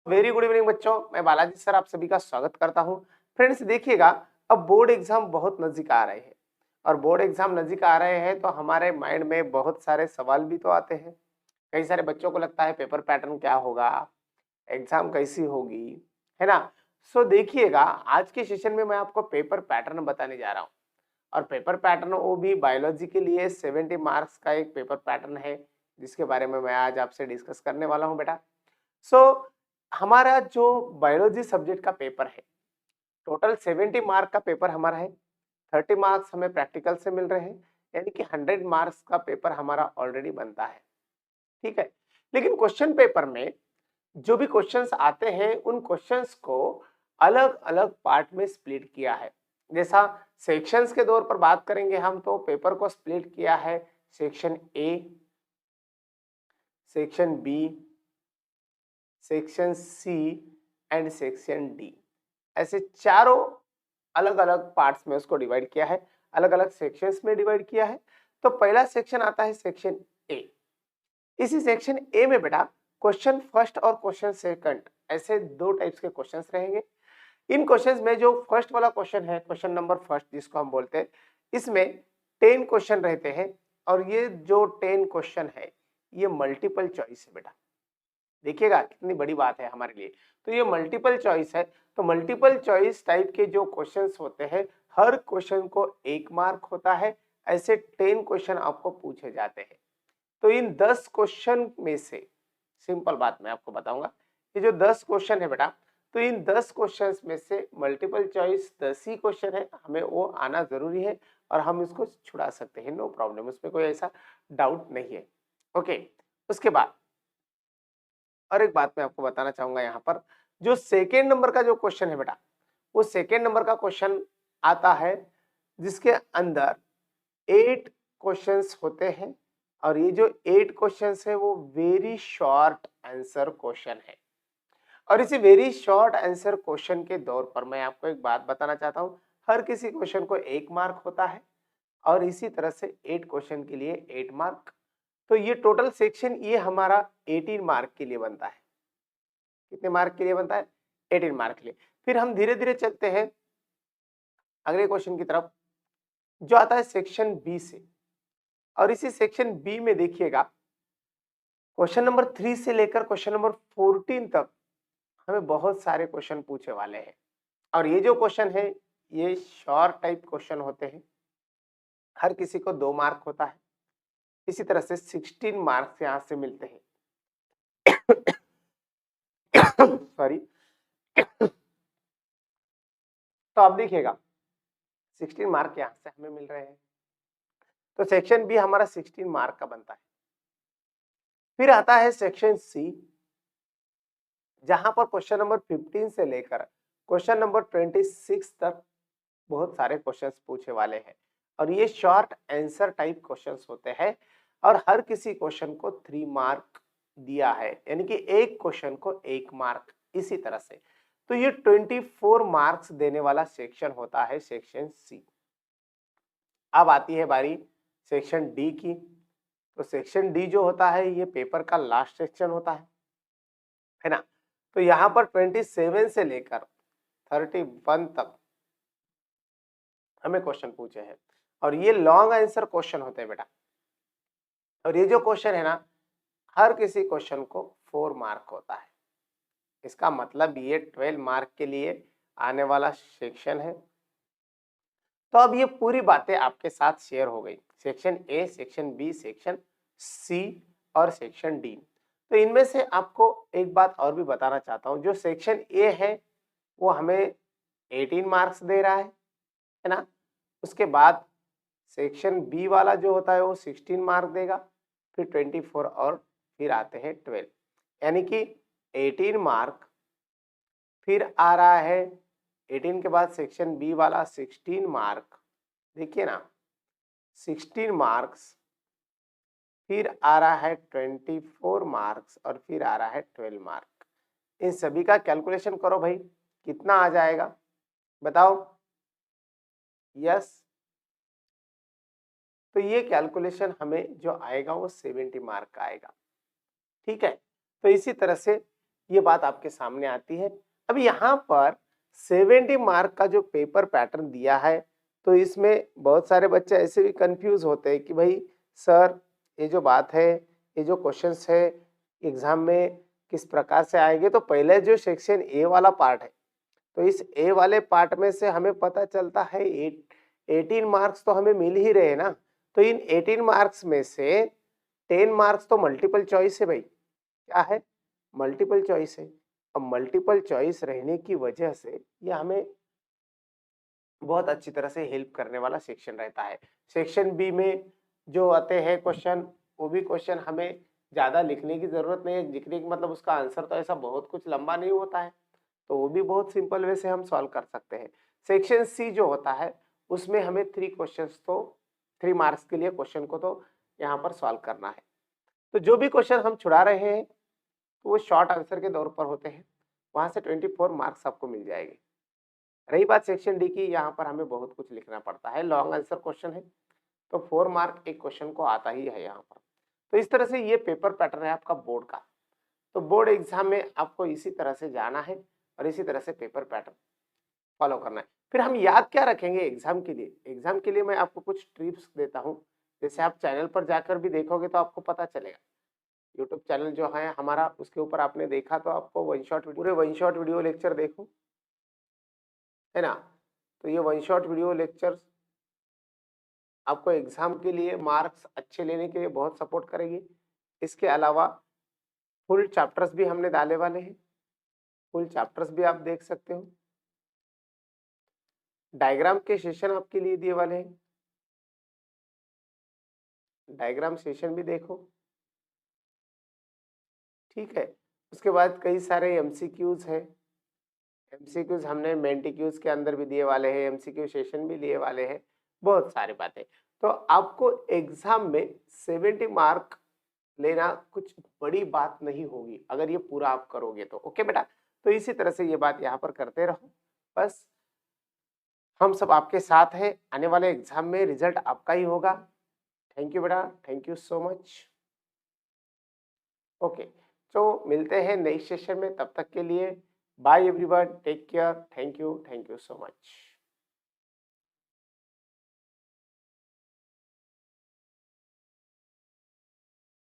Very good evening बच्चों, मैं Balaji sir आप सभी का स्वागत करता हूं। फ्रेंड्स देखिएगा, अब बोर्ड एग्जाम बहुत नजदीक आ रहे हैं और बोर्ड एग्जाम नजदीक आ रहे हैं तो हमारे माइंड में बहुत सारे सवाल भी तो आते हैं। कई सारे बच्चों को लगता है पेपर पैटर्न क्या होगा, एग्जाम कैसी होगी, है ना। सो देखिएगा, आज के सेशन में मैं आपको पेपर पैटर्न बताने जा रहा हूँ और पेपर पैटर्न वो भी बायोलॉजी के लिए 70 मार्क्स का एक पेपर पैटर्न है जिसके बारे में मैं आज आपसे डिस्कस करने वाला हूँ बेटा। सो हमारा जो बायोलॉजी सब्जेक्ट का पेपर है, टोटल 70 मार्क का पेपर हमारा है। 30 मार्क्स हमें प्रैक्टिकल से मिल रहे हैं, यानी कि 100 मार्क्स का पेपर हमारा ऑलरेडी बनता है। ठीक है, लेकिन क्वेश्चन पेपर में जो भी क्वेश्चंस आते हैं उन क्वेश्चंस को अलग अलग पार्ट में स्प्लिट किया है। जैसा सेक्शंस के तौर पर बात करेंगे हम, तो पेपर को स्प्लिट किया है section A, section B, section C and section D, ऐसे चारों अलग अलग पार्ट्स में उसको डिवाइड किया है, अलग अलग सेक्शंस में डिवाइड किया है। तो पहला सेक्शन आता है सेक्शन ए। इसी सेक्शन ए में बेटा क्वेश्चन फर्स्ट और क्वेश्चन सेकंड ऐसे दो टाइप्स के क्वेश्चंस रहेंगे। इन क्वेश्चंस में जो फर्स्ट वाला क्वेश्चन है, क्वेश्चन नंबर फर्स्ट जिसको हम बोलते हैं, इसमें 10 क्वेश्चन रहते हैं और ये जो 10 क्वेश्चन है ये मल्टीपल चॉइस है बेटा। देखिएगा कितनी बड़ी बात है हमारे लिए। तो ये मल्टीपल चॉइस है, तो मल्टीपल चॉइस टाइप के जो क्वेश्चंस होते हैं, हर क्वेश्चन को 1 मार्क होता है। ऐसे 10 क्वेश्चन आपको पूछे जाते हैं। तो इन 10 क्वेश्चन में से, सिंपल बात मैं आपको बताऊंगा, ये जो 10 क्वेश्चन है बेटा, तो इन 10 क्वेश्चंस में से मल्टीपल चॉइस 10 ही क्वेश्चन है, हमें वो आना जरूरी है और हम इसको छुड़ा सकते हैं, नो प्रॉब्लम, उसमें कोई ऐसा डाउट नहीं है। ओके, उसके बाद और एक बात मैं आपको बताना चाहूंगा, यहाँ पर जो सेकेंड नंबर का जो क्वेश्चन है बेटा, वो सेकेंड नंबर का क्वेश्चन आता है जिसके अंदर 8 क्वेश्चंस होते हैं और ये जो 8 क्वेश्चंस है वो वेरी शॉर्ट आंसर क्वेश्चन है। और इसी वेरी शॉर्ट आंसर क्वेश्चन के दौर पर मैं आपको एक बात बताना चाहता हूँ, हर किसी क्वेश्चन को 1 मार्क होता है और इसी तरह से 8 क्वेश्चन के लिए 8 मार्क। तो ये टोटल सेक्शन ये हमारा 18 मार्क के लिए बनता है। कितने मार्क के लिए बनता है? 18 मार्क के लिए। फिर हम धीरे धीरे चलते हैं अगले क्वेश्चन की तरफ, जो आता है सेक्शन बी से। और इसी सेक्शन बी में देखिएगा, क्वेश्चन नंबर 3 से लेकर क्वेश्चन नंबर 14 तक हमें बहुत सारे क्वेश्चन पूछे वाले हैं और ये जो क्वेश्चन है ये शॉर्ट टाइप क्वेश्चन होते हैं, हर किसी को 2 मार्क होता है। इसी तरह से 16 मार्क्स यहां से मिलते हैं। सॉरी। तो आप देखिएगा 16 मार्क यहां से हमें मिल रहे हैं, तो सेक्शन बी हमारा 16 मार्क का बनता है। फिर आता है सेक्शन सी, जहां पर क्वेश्चन नंबर 15 से लेकर क्वेश्चन नंबर 26 तक बहुत सारे क्वेश्चंस पूछे वाले हैं और ये शॉर्ट आंसर टाइप क्वेश्चंस होते हैं और हर किसी क्वेश्चन को 3 मार्क दिया है, यानी कि एक क्वेश्चन को 1 मार्क, इसी तरह से। तो ये 24 मार्क्स देने वाला सेक्शन होता है सेक्शन सी। अब आती है बारी सेक्शन डी की। तो सेक्शन डी जो होता है ये पेपर का लास्ट सेक्शन होता है ना। तो यहाँ पर 27 से लेकर 31 तक हमें क्वेश्चन पूछे हैं और ये लॉन्ग आंसर क्वेश्चन होते हैं बेटा। और ये जो क्वेश्चन है ना, हर किसी क्वेश्चन को 4 मार्क होता है। इसका मतलब ये 12 मार्क के लिए आने वाला सेक्शन है। तो अब ये पूरी बातें आपके साथ शेयर हो गई, section A, section B, section C और सेक्शन डी। तो इनमें से आपको एक बात और भी बताना चाहता हूं, जो सेक्शन ए है वो हमें 18 मार्क्स दे रहा है ना। उसके बाद सेक्शन बी वाला जो होता है वो 16 मार्क देगा, फिर 24 और फिर आते हैं 12, यानी कि 18 मार्क, फिर आ रहा है 18 के बाद सेक्शन बी वाला 16 मार्क, देखिए ना 16 मार्क्स, फिर आ रहा है 24 मार्क्स और फिर आ रहा है 12 मार्क। इन सभी का कैलकुलेशन करो भाई, कितना आ जाएगा बताओ। यस, तो ये कैलकुलेशन हमें जो आएगा वो 70 मार्क का आएगा। ठीक है, तो इसी तरह से ये बात आपके सामने आती है। अब यहाँ पर 70 मार्क का जो पेपर पैटर्न दिया है, तो इसमें बहुत सारे बच्चे ऐसे भी कंफ्यूज होते हैं कि भाई सर ये जो बात है, ये जो क्वेश्चंस है एग्जाम में किस प्रकार से आएंगे। तो पहले जो सेक्शन ए वाला पार्ट है, तो इस ए वाले पार्ट में से हमें पता चलता है 18 मार्क्स तो हमें मिल ही रहे हैं ना। तो इन 18 मार्क्स में से 10 मार्क्स तो मल्टीपल चॉइस है भाई। क्या है? मल्टीपल चॉइस है। अब मल्टीपल चॉइस रहने की वजह से ये हमें बहुत अच्छी तरह से हेल्प करने वाला सेक्शन रहता है। सेक्शन बी में जो आते हैं क्वेश्चन, वो भी क्वेश्चन हमें ज्यादा लिखने की जरूरत नहीं है। लिखने की मतलब उसका आंसर तो ऐसा बहुत कुछ लंबा नहीं होता है, तो वो भी बहुत सिंपल वे से हम सॉल्व कर सकते हैं। सेक्शन सी जो होता है उसमें हमें 3 मार्क्स के लिए क्वेश्चन को तो यहाँ पर सॉल्व करना है। तो जो भी क्वेश्चन हम छुड़ा रहे हैं तो वो शॉर्ट आंसर के तौर पर होते हैं, वहां से 24 मार्क्स आपको मिल जाएंगे। रही बात सेक्शन डी की, यहाँ पर हमें बहुत कुछ लिखना पड़ता है, लॉन्ग आंसर क्वेश्चन है, तो 4 मार्क एक क्वेश्चन को आता ही है यहाँ पर। तो इस तरह से ये पेपर पैटर्न है आपका बोर्ड का। तो बोर्ड एग्जाम में आपको इसी तरह से जाना है और इसी तरह से पेपर पैटर्न फॉलो करना है। फिर हम याद क्या रखेंगे एग्जाम के लिए? एग्जाम के लिए मैं आपको कुछ टिप्स देता हूँ, जैसे आप चैनल पर जाकर भी देखोगे तो आपको पता चलेगा। यूट्यूब चैनल जो है हमारा, उसके ऊपर आपने देखा तो आपको पूरे वन शॉट वीडियो लेक्चर देखो, है ना। तो ये वन शॉट वीडियो लेक्चर्स आपको एग्जाम के लिए मार्क्स अच्छे लेने के लिए बहुत सपोर्ट करेगी। इसके अलावा फुल चैप्टर्स भी हमने डाले वाले हैं, फुल चैप्टर्स भी आप देख सकते हो। डायग्राम के सेशन आपके लिए दिए वाले हैं, डायग्राम सेशन भी देखो, ठीक है। उसके बाद कई सारे एमसीक्यूज हैं, एमसीक्यूज हमने मेंटीक्यूज के अंदर भी दिए वाले हैं, एमसीक्यू सेशन भी लिए वाले हैं, बहुत सारी बातें। तो आपको एग्जाम में 70 मार्क लेना कुछ बड़ी बात नहीं होगी अगर ये पूरा आप करोगे तो। ओके बेटा, तो इसी तरह से ये बात यहाँ पर करते रहो, बस हम सब आपके साथ हैं। आने वाले एग्जाम में रिजल्ट आपका ही होगा। थैंक यू बेटा, thank you so much. Okay, तो मिलते हैं नेक्स्ट सेशन में, तब तक के लिए bye everyone, take care, thank you so much.